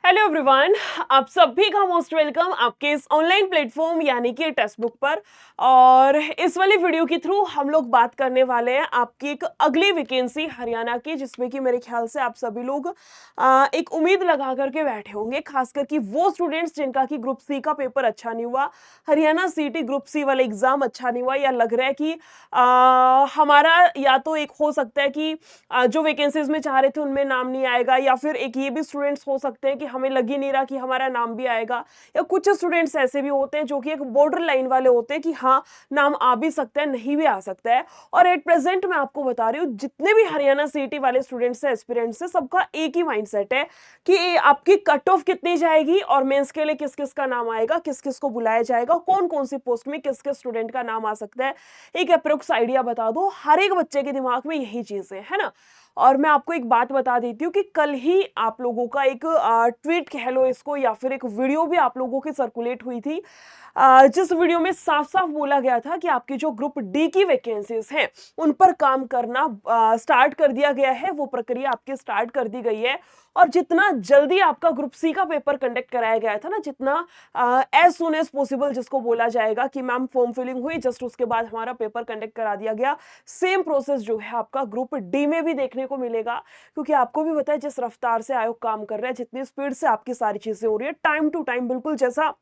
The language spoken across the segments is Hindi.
हेलो एवरीवन, आप सभी का मोस्ट वेलकम आपके इस ऑनलाइन प्लेटफॉर्म यानी कि टेक्स्ट बुक पर। और इस वाली वीडियो के थ्रू हम लोग बात करने वाले हैं आपकी एक अगली वैकेंसी हरियाणा की, जिसमें कि मेरे ख्याल से आप सभी लोग एक उम्मीद लगा करके बैठे होंगे, खासकर कि वो स्टूडेंट्स जिनका कि ग्रुप सी का पेपर अच्छा नहीं हुआ, हरियाणा सीटी ग्रुप सी वाला एग्जाम अच्छा नहीं हुआ, या लग रहा है कि हमारा या तो एक हो सकता है कि जो वैकेंसीज में चाह रहे थे उनमें नाम नहीं आएगा, या फिर एक ये भी स्टूडेंट्स हो सकते हैं कि हमें लग ही नहीं रहा कि हमारा नाम भी आएगा, या कुछ स्टूडेंट्स ऐसे भी होते हैं जो कि एक बॉर्डर लाइन वाले होते हैं कि हाँ, नाम आ भी सकता है, नहीं भी आ सकता है। और एट प्रेजेंट मैं आपको बता रही हूँ, जितने भी हरियाणा सीटी वाले स्टूडेंट्स हैं, एस्पिरेंट्स हैं, सबका एक ही माइंडसेट है कि आपकी कट ऑफ कितनी जाएगी और मेंस के लिए किस किस का नाम आएगा, किस किस को बुलाया जाएगा, कौन कौन सी पोस्ट में किस किस स्टूडेंट का नाम आ सकता है। एक अप्रोक्स आइडिया बता दो, हर एक बच्चे के दिमाग में यही चीजें है ना। और मैं आपको एक बात बता देती हूँ कि कल ही आप लोगों का एक ट्वीट कह लो इसको, या फिर एक वीडियो भी आप लोगों की सर्कुलेट हुई थी, जिस वीडियो में साफ साफ बोला गया था कि आपकी जो ग्रुप डी की वैकेंसीज हैं उन पर काम करना स्टार्ट कर दिया गया है, वो प्रक्रिया आपकी स्टार्ट कर दी गई है। और जितना जल्दी आपका ग्रुप सी का पेपर कंडक्ट कराया गया था ना, जितना एज सुन एज पॉसिबल जिसको बोला जाएगा कि मैम फॉर्म फिलिंग हुई, जस्ट उसके बाद हमारा पेपर कंडक्ट करा दिया गया, सेम प्रोसेस जो है आपका ग्रुप डी में भी देखने को मिलेगा। क्योंकि आपको भी पता है जिस रफ्तार से आयोग काम कर रहा है, जितनी स्पीड से आपकी सारी चीजें हो रही है, टाइम टू टाइम, बिल्कुल जैसा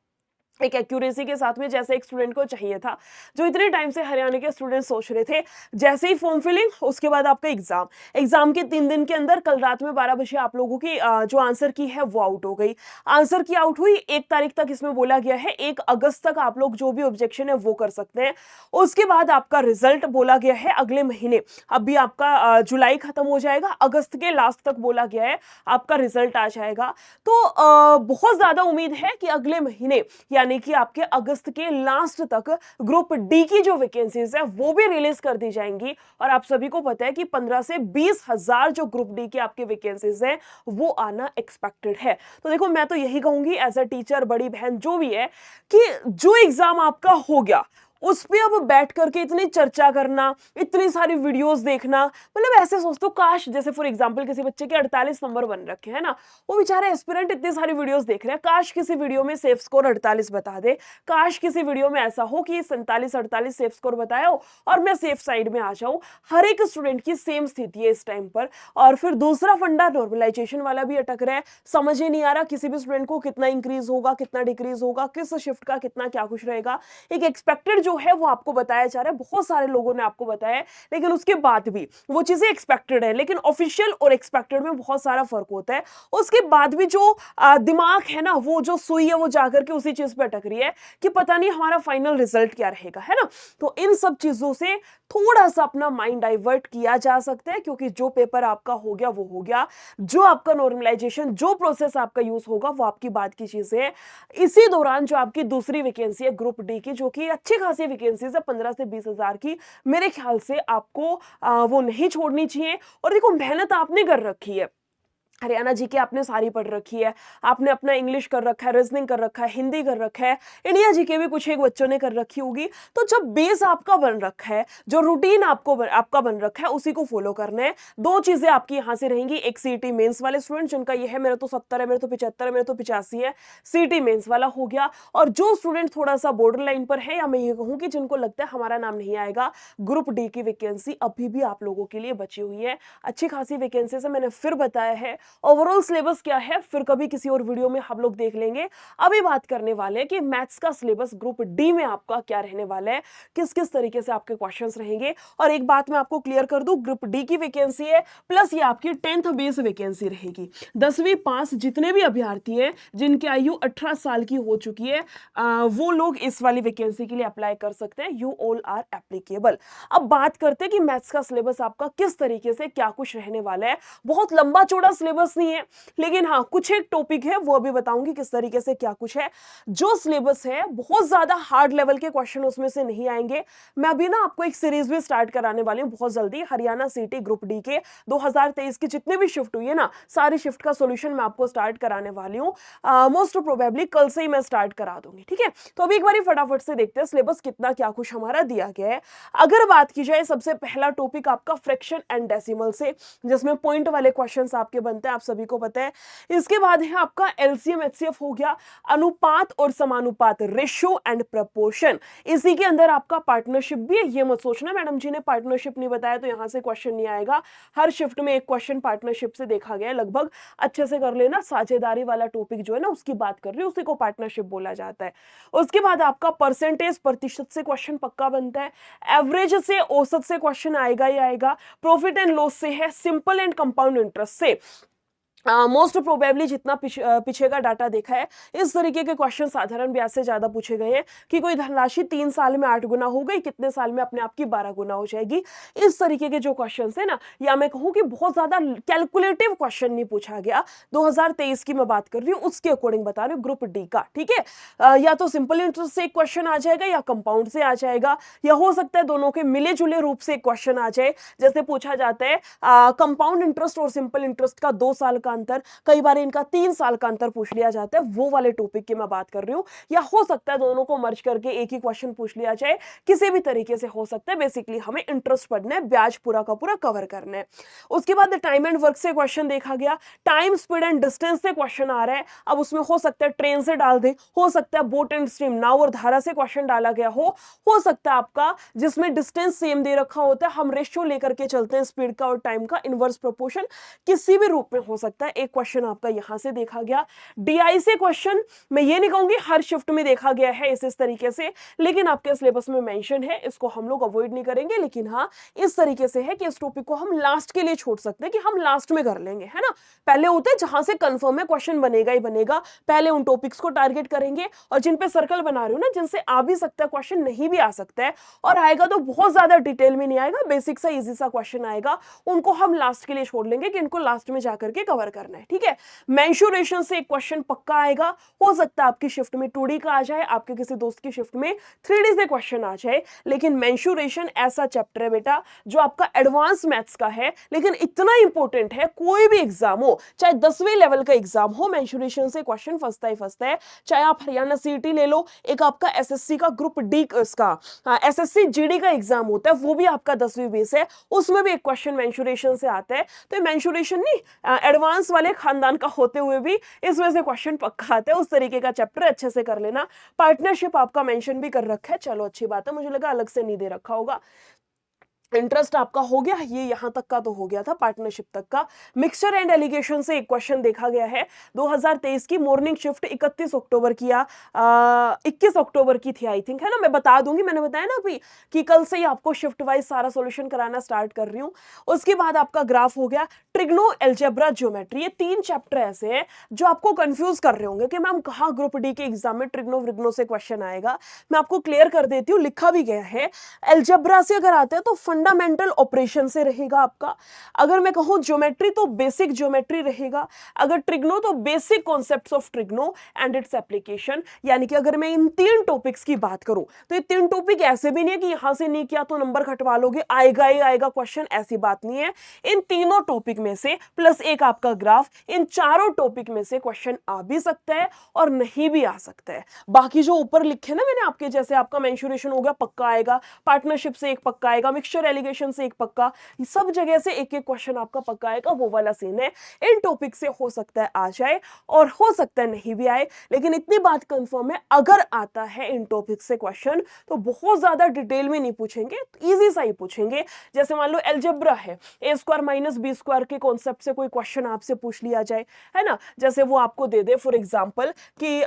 एक एक्यूरेसी के साथ में जैसे एक स्टूडेंट को चाहिए था, जो इतने टाइम से हरियाणा के स्टूडेंट सोच रहे थे, जैसे ही फॉर्म फिलिंग उसके बाद आपका एग्जाम के 3 दिन के अंदर कल रात में 12 बजे आप लोगों की जो आंसर की है वो आउट हो गई। आंसर की आउट हुई 1 तारीख तक, इसमें बोला गया है 1 अगस्त तक आप लोग जो भी ऑब्जेक्शन है वो कर सकते हैं। उसके बाद आपका रिजल्ट बोला गया है अगले महीने, अभी आपका जुलाई खत्म हो जाएगा, अगस्त के लास्ट तक बोला गया है आपका रिजल्ट आ जाएगा। तो बहुत ज्यादा उम्मीद है कि अगले महीने यानी कि आपके अगस्त के लास्ट तक ग्रुप डी की जो वैकेंसीज है वो भी रिलीज कर दी जाएंगी। और आप सभी को पता है कि 15 से 20 हजार जो ग्रुप डी की आपकी वैकेंसीज है वो आना एक्सपेक्टेड है। तो देखो, मैं तो यही कहूंगी एज अ टीचर, बड़ी बहन जो भी है, कि जो एग्जाम आपका हो गया उस पे अब बैठ करके इतनी चर्चा करना, इतनी सारी वीडियोस देखना, मतलब ऐसे सोचते हो काश, जैसे फॉर एग्जांपल किसी बच्चे के 48 नंबर बन रखे हैं ना, वो बेचारे एस्पिरेंट इतनी सारी वीडियोस देख रहे हैं, काश किसी वीडियो में सेफ स्कोर 48 बता दे, काश किसी वीडियो में ऐसा हो कि 47-48 सेफ स्कोर बताया हो और मैं सेफ साइड में आ जाऊं। हर एक स्टूडेंट की सेम स्थिति है इस टाइम पर। और फिर दूसरा फंडा नॉर्मलाइजेशन वाला भी अटक रहा है, समझ ही नहीं आ रहा किसी भी स्टूडेंट को कितना इंक्रीज होगा, कितना डिक्रीज होगा, किस शिफ्ट का कितना क्या कुछ रहेगा। एक एक्सपेक्टेड जो है वो आपको बताया जा रहा है, बहुत सारे लोगों ने आपको बताया है, लेकिन उसके बाद भी वो चीजें एक्सपेक्टेड है, लेकिन ऑफिशियल और एक्सपेक्टेड में बहुत सारा फर्क होता है। उसके बाद भी जो दिमाग है ना, वो जो सुई है वो जाकर के उसी चीज पे अटक रही है कि पता नहीं हमारा फाइनल रिजल्ट क्या रहेगा, है ना। तो इन सब चीजों से थोड़ा सा अपना माइंड डाइवर्ट किया जा सकता है, क्योंकि जो पेपर आपका हो गया वो हो गया, जो आपका नॉर्मलाइजेशन, जो प्रोसेस आपका यूज होगा वो आपकी बात की चीजें है। इसी दौरान जो आपकी दूसरी वैकेंसी है ग्रुप डी की, जो कि अच्छी खासी वैकेंसी है 15 से 20 हजार की, मेरे ख्याल से आपको वो नहीं छोड़नी चाहिए। और देखो, मेहनत आपने कर रखी है, हरियाणा जी की आपने सारी पढ़ रखी है, आपने अपना इंग्लिश कर रखा है, रीजनिंग कर रखा है, हिंदी कर रखा है, इंडिया जी के भी कुछ एक बच्चों ने कर रखी होगी। तो जब बेस आपका बन रखा है, जो रूटीन आपका बन रखा है, उसी को फॉलो करना है। दो चीजें आपकी यहां से रहेंगी, एक सीटी मेंस वाले स्टूडेंट जिनका ये है मेरा तो 70 है, मेरे तो 75 है, मेरे तो 85 है, सीटी मेंस वाला हो गया। और जो स्टूडेंट थोड़ा सा बॉर्डर लाइन पर है, या मैं ये कहूँ कि जिनको लगता है हमारा नाम नहीं आएगा, ग्रुप डी की वैकेंसी अभी भी आप लोगों के लिए बची हुई है, अच्छी खासी वैकेंसी से, मैंने फिर बताया है। ओवरऑल सिलेबस क्या है फिर कभी किसी और वीडियो में हम लोग देख लेंगे। अभी बात करने वाले हैं कि मैथ्स का सिलेबस ग्रुप डी में आपका क्या रहने वाला है, किस किस तरीके से आपके क्वेश्चंस रहेंगे। और एक बात मैं आपको क्लियर कर दूं, ग्रुप डी की वैकेंसी है प्लस ये आपकी 10th बेस वैकेंसी रहेगी। 10वीं पास जितने भी अभ्यर्थी हैं जिनकी आयु 18 साल की हो चुकी है, वो लोग इस वाली वैकेंसी के लिए अप्लाई कर सकते हैं। You all are applicable. अब बात करते हैं कि मैथ्स का सिलेबस आपका किस तरीके से क्या कुछ रहने वाला है। बहुत लंबा चौड़ा सिलेबस नहीं है, लेकिन हाँ कुछ एक टॉपिक है वो भी बताऊंगी किस तरीके से क्या कुछ है। जो सिलेबस है बहुत ज्यादा हार्ड लेवल के क्वेश्चन उसमें से नहीं आएंगे। मैं अभी ना आपको एक सीरीज भी स्टार्ट कराने वाली हूँ बहुत जल्दी, हरियाणा सीटी ग्रुप डी के 2023 की जितने भी शिफ्ट हुई है ना, सारी शिफ्ट का सोल्यूशन मैं आपको स्टार्ट कराने वाली हूँ। मोस्ट प्रोबेबली कल से ही मैं स्टार्ट करा दूंगी, ठीक है। तो अभी एक बार फटाफट से देखते हैं सिलेबस कितना क्या कुछ हमारा दिया गया है। अगर बात की जाए, सबसे पहला टॉपिक आपका फ्रैक्शन एंड डेसिमल से, जिसमें पॉइंट वाले क्वेश्चंस आपके बनते होता है आप सभी को पता है। इसके बाद है आपका एलसीएम एचसीएफ हो गया, अनुपात और समानुपात, रेशियो एंड प्रपोर्शन। इसी के अंदर आपका पार्टनरशिप भी है। ये मत सोचना मैडम जी ने पार्टनरशिप नहीं बताया तो यहां से क्वेश्चन नहीं आएगा। हर शिफ्ट में एक क्वेश्चन पार्टनरशिप से देखा गया है लगभग, अच्छे से कर लेना। साझेदारी वाला टॉपिक जो है ना उसकी बात कर रही हूँ, उसी को पार्टनरशिप बोला जाता है। उसके बाद आपका परसेंटेज, प्रतिशत से क्वेश्चन पक्का बनता है। एवरेज से, औसत से क्वेश्चन आएगा ही आएगा। प्रॉफिट एंड लॉस से है। सिंपल एंड कंपाउंड इंटरेस्ट से मोस्ट प्रोबेबली जितना पीछे का डाटा देखा है, इस तरीके के क्वेश्चन साधारण ब्याज से ज्यादा पूछे गए हैं कि कोई धनराशि 3 साल में 8 गुना हो गई, कितने साल में अपने आप की 12 गुना हो जाएगी। इस तरीके के जो क्वेश्चन है ना, या मैं कहूँ कि बहुत ज्यादा कैलकुलेटिव क्वेश्चन नहीं पूछा गया। 2023 की मैं बात कर रही हूँ, उसके अकॉर्डिंग बता रही हूँ, ग्रुप डी का। ठीक है, या तो सिंपल इंटरेस्ट से एक क्वेश्चन आ जाएगा या कंपाउंड से आ जाएगा, या हो सकता है दोनों के मिले जुले रूप से एक क्वेश्चन आ जाए। जैसे पूछा जाता है कंपाउंड इंटरेस्ट और सिंपल इंटरेस्ट का 2 साल का अंतर, कई बार इनका 3 साल का अंतर पूछ लिया जाता है, वो वाले टॉपिक की मैं बात कर रही हूं। या हो सकता है दोनों को मर्ज करके एक ही क्वेश्चन पूछ लिया जाए, किसी भी तरीके से हो सकता है। बेसिकली हमें इंटरेस्ट पढ़ना है, ब्याज पूरा का पूरा कवर करना है। उसके बाद टाइम एंड वर्क से क्वेश्चन देखा गया। टाइम, स्पीड एंड डिस्टेंस से क्वेश्चन आ रहा है। अब उसमें हो सकता है ट्रेन से डाल दे, हो सकता है बोट एंड स्ट्रीम, नाव और धारा से क्वेश्चन डाला गया हो सकता है आपका जिसमें डिस्टेंस सेम दे रखा होता है, हम रेशियो लेकर के चलते हैं स्पीड का और टाइम का, इनवर्स प्रोपोर्शन, किसी भी रूप में हो सकता है। एक क्वेश्चन आपका यहां से देखा गया। डीआई से क्वेश्चन मैं ये नहीं कहूंगी हर शिफ्ट में देखा गया है इस तरीके से, लेकिन आपके सिलेबस में मेंशन है, इसको हम लोग अवॉइड नहीं करेंगे। लेकिन हाँ, इस तरीके से है कि इस टॉपिक को हम लास्ट के लिए छोड़ सकते हैं कि हम लास्ट में कर लेंगे, है ना। पहले होते हैं जहां से कंफर्म है क्वेश्चन बनेगा ही बनेगा, पहले उन टॉपिक्स को टारगेट करेंगे, और जिन पे सर्कल बना रही हूं ना, जिनसे आ भी सकता है क्वेश्चन, नहीं भी आ सकता है, और आएगा तो बहुत ज्यादा डिटेल में नहीं आएगा, बेसिक सा इजी सा क्वेश्चन आएगा, उनको हम लास्ट के लिए छोड़ लेंगे कि इनको लास्ट में जाकर के कवर करना है। ठीक है, मेंशुरेशन से एक क्वेश्चन पक्का आएगा। हो सकता है आपकी शिफ्ट में 2D का आ जाए, आपके किसी दोस्त की शिफ्ट में 3D से क्वेश्चन आ जाए, लेकिन मेंशुरेशन ऐसा चैप्टर है बेटा जो आपका एडवांस मैथ्स का है, लेकिन इतना इंपॉर्टेंट है, कोई भी एग्जाम हो, चाहे 10वें लेवल का एग्जाम हो, मेंशुरेशन से क्वेश्चन फंसता ही फंसता है। चाहे आप हरियाणा सीईटी ले लो, एक आपका एसएससी का ग्रुप डी इसका एसएससी जीडी का एग्जाम होता है, वो भी आपका 10वीं बेस है, उसमें भी एक क्वेश्चन मेंशुरेशन से आता है। तो मेंशुरेशन नहीं, एडवांस वाले खानदान का होते हुए भी इस वजह से क्वेश्चन पक्का आता है। उस तरीके का चैप्टर अच्छे से कर लेना। पार्टनरशिप आपका मेंशन भी कर रखा है, चलो अच्छी बात है, मुझे लगा अलग से नहीं दे रखा होगा। इंटरेस्ट आपका हो गया, ये यहां तक का तो हो गया था, पार्टनरशिप तक का। मिक्सचर एंड एलिगेशन से एक क्वेश्चन देखा गया है। 2023 की मॉर्निंग शिफ्ट 31 अक्टूबर की या 21 अक्टूबर की थी आई थिंक, है ना। मैं बता दूंगी, मैंने बताया ना अभी कि कल से ही आपको शिफ्ट वाइज सारा सॉल्यूशन कराना स्टार्ट कर रही हूं। उसके बाद आपका ग्राफ हो गया, ट्रिग्नो, अलजेब्रा, ज्योमेट्री। ये 3 चैप्टर ऐसे हैं जो आपको कंफ्यूज कर रहे होंगे कि मैम कहाँ ग्रुप डी के एग्जाम में ट्रिग्नो व्रिग्नो से क्वेश्चन आएगा। मैं आपको क्लियर कर देती हूँ, लिखा भी गया है। अलजेब्रा से अगर आते हैं तो फंडामेंटल ऑपरेशन से रहेगा आपका। अगर मैं कहूं ज्योमेट्री तो बेसिक ज्योमेट्री रहेगा। अगर ट्रिग्नो तो basic concepts of trigno and its application. यानी कि अगर मैं इन 3 टॉपिक्स की बात करूं तो ये 3 टॉपिक ऐसे भी नहीं है कि यहां से नहीं किया तो नंबर घटवा लोगे, आएगा ही आएगा क्वेश्चन, ऐसी बात नहीं है। इन तीनों टॉपिक में से प्लस एक आपका ग्राफ, इन चारों टॉपिक में से क्वेश्चन आ भी सकता है और नहीं भी आ सकता है। बाकी जो ऊपर लिखे ना मैंने आपके, जैसे आपका मेंशुरेशन हो गया पक्का आएगा, पार्टनरशिप से एक पक्का आएगा, मिक्सचर एलिगेशन से एक पक्का, सब जगह से एक एक क्वेश्चन आपका पक्का आएगा, वो वाला सीन है। इन टॉपिक से हो सकता है आ जाए और हो सकता है नहीं भी आए, लेकिन इतनी बात कंफर्म है, अगर आता है इन टॉपिक से क्वेश्चन तो बहुत ज्यादा डिटेल में नहीं पूछेंगे, इजी सा ही पूछेंगे। जैसे मान लो अलजेब्रा है, ए स्क्वायर माइनस बी स्क्वायर के कॉन्सेप्ट से कोई क्वेश्चन आपसे पूछ लिया जाए, है ना। जैसे वो आपको दे दे फॉर एग्जांपल कि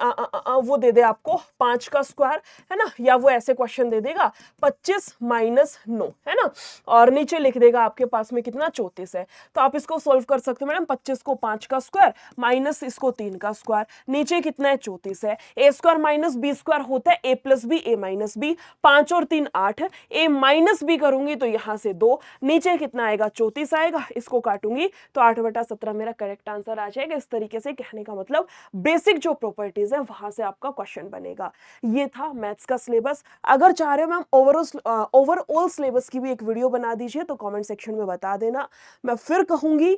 वो दे दे आपको 5 का स्क्वायर, है ना, या वो ऐसे क्वेश्चन दे देगा 25 माइनस 9, है ना, और नीचे लिख देगा आपके पास में कितना 34 है। तो आप इसको सोल्व कर सकते हो मैडम, 25 को 5 का स्क्वायर माइनस इसको 3 का स्क्वायर, नीचे कितना है 34 है। ए स्क्वायर माइनस बी स्क्वायर होता है ए प्लस बी, ए माइनस बी, 5 और 3 8, ए माइनस बी करूंगी तो यहां से 2, नीचे कितना आएगा 34 आएगा, इसको काटूंगी तो 8/17 मेरा करेक्ट आंसर आ जाएगा। इस तरीके से कहने का मतलब बेसिक जो प्रॉपर्टीज है वहां से आपका क्वेश्चन बनेगा। ये था मैथ्स का सिलेबस। अगर चाह रहे हो मैम ओवरऑल सिलेबस की भी एक वीडियो बना दीजिए तो कमेंट सेक्शन में बता देना। मैं फिर कहूंगी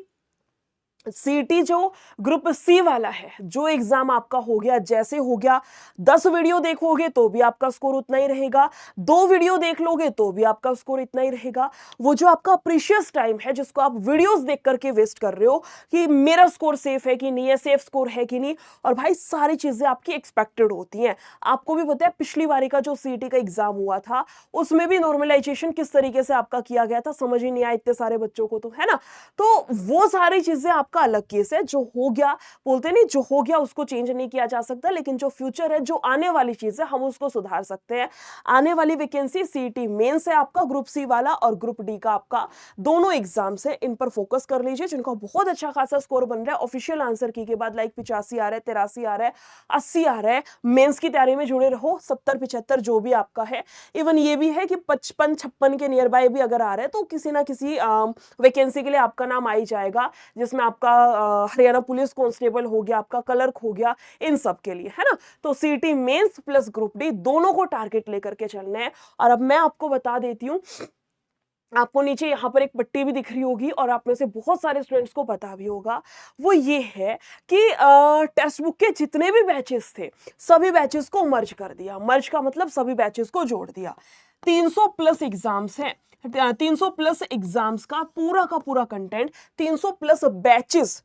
सीटी जो ग्रुप सी वाला है, जो एग्जाम आपका हो गया जैसे हो गया, 10 वीडियो देखोगे तो भी आपका स्कोर उतना ही रहेगा, 2 वीडियो देख लोगे तो भी आपका स्कोर इतना ही रहेगा। वो जो आपका प्रीशियस टाइम है जिसको आप वीडियोस देख करके वेस्ट कर रहे हो कि मेरा स्कोर सेफ है कि नहीं है, सेफ स्कोर है कि नहीं, और भाई सारी चीजें आपकी एक्सपेक्टेड होती हैं। आपको भी पता है पिछली बारी का जो सीटी का एग्जाम हुआ था उसमें भी नॉर्मलाइजेशन किस तरीके से आपका किया गया था, समझ ही नहीं आया इतने सारे बच्चों को, तो है ना। तो वो सारी चीजें आपका अलग केस है। जो हो गया, बोलते नहीं जो हो गया उसको चेंज नहीं किया जा सकता, लेकिन जो फ्यूचर है, जो आने वाली चीज है, हम उसको सुधार सकते हैं। आने वाली वैकेंसी सीटी मेंस है आपका, ग्रुप सी वाला और ग्रुप डी का आपका, दोनों एग्जाम से इन पर फोकस कर लीजिए। जिनका बहुत अच्छा खासा स्कोर बन रहा है ऑफिशियल आंसर की के बाद, लाइक 85 आ रहा है, 83 आ रहा है, 80 आ रहा है, मेंस की तैयारी में जुड़े रहो। 70 75 जो भी आपका है, इवन ये भी है कि 55 56 के नियर बाय भी अगर आ रहा है तो किसी ना किसी वैकेंसी के लिए आपका नाम आ ही जाएगा, जिसमें आपका हरियाणा पुलिस कांस्टेबल हो गया, आपका क्लर्क हो गया, इन सब के लिए, है ना। तो सीटी मेंस प्लस ग्रुप डी दोनों को टारगेट लेकर के चलना है। और अब मैं आपको बता देती हूँ, आपको नीचे यहाँ पर एक पट्टी भी दिख रही होगी और आप में से बहुत सारे स्टूडेंट्स को पता भी होगा, वो ये है कि टेक्स्ट बुक के जितने भी बैचेस थे सभी बैचेस को मर्ज कर दिया। मर्ज का मतलब सभी बैचेस को जोड़ दिया। 300 प्लस एग्जाम्स हैं, 300 प्लस एग्जाम्स का पूरा content, 300 plus batches,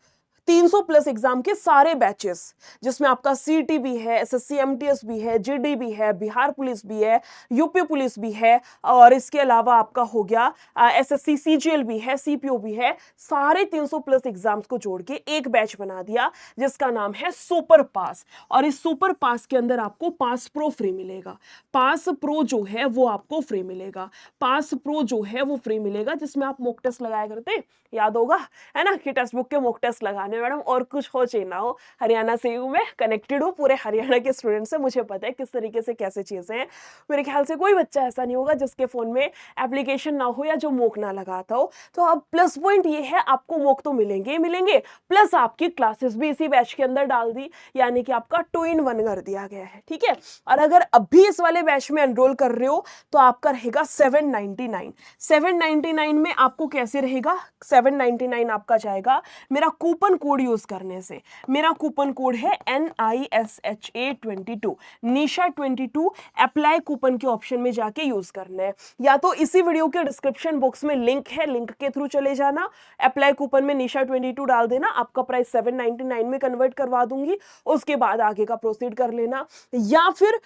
300 plus exam के सारे बैचेस, जिसमें आपका सीटी भी है, एसएससी एमटीएस भी है, जीडी भी है, बिहार पुलिस भी है, यूपी पुलिस भी है, और इसके अलावा आपका हो गया एसएससी सीजीएल भी है, सीपीओ भी है। सारे 300 प्लस एग्जाम्स को जोड़ के एक बैच बना दिया जिसका नाम है सुपर पास। और इस सुपर पास के अंदर आपको पास प्रो फ्री मिलेगा। पास प्रो जो है वो आपको फ्री मिलेगा। पास प्रो जो है वो फ्री मिलेगा, जिसमें आप मॉक टेस्ट लगाया करते, याद होगा, है ना, कि टेक्स्ट बुक के मॉक टेस्ट लगाने मैडम, और कुछ हो चाहिए ना हो, हरियाणा से हूँ मैं, कनेक्टेड हूँ पूरे हरियाणा के स्टूडेंट से, मुझे पता है किस तरीके से कैसे चीजें हैं। मेरे ख्याल से कोई बच्चा ऐसा नहीं होगा जिसके फोन में एप्लीकेशन ना हो या जो मॉक ना लगाता हो। तो अब प्लस पॉइंट ये है, आपको मॉक तो मिलेंगे ही मिलेंगे, प्लस आपकी क्लासेस भी इसी बैच के अंदर डाल दी, यानी कि आपका 2 in 1 कर दिया गया है, ठीक है। और अगर अभी इस वाले बैच में एनरोल कर रहे हो तो आपका रहेगा 799। 799 में आपको कैसे रहेगा, 799 आपका जाएगा मेरा कूपन कोड यूज करने से। मेरा कूपन कोड है NISHA22, निशा 22। अप्लाई कूपन के ऑप्शन में जाके यूज करना है, या तो इसी वीडियो के डिस्क्रिप्शन बॉक्स में लिंक है, लिंक के थ्रू चले जाना, अप्लाई कूपन में निशा 22 डाल देना, आपका प्राइस 799 में कन्वर्ट करवा दूंगी, उसके बाद आगे का प्रोसीड कर लेना। या फिर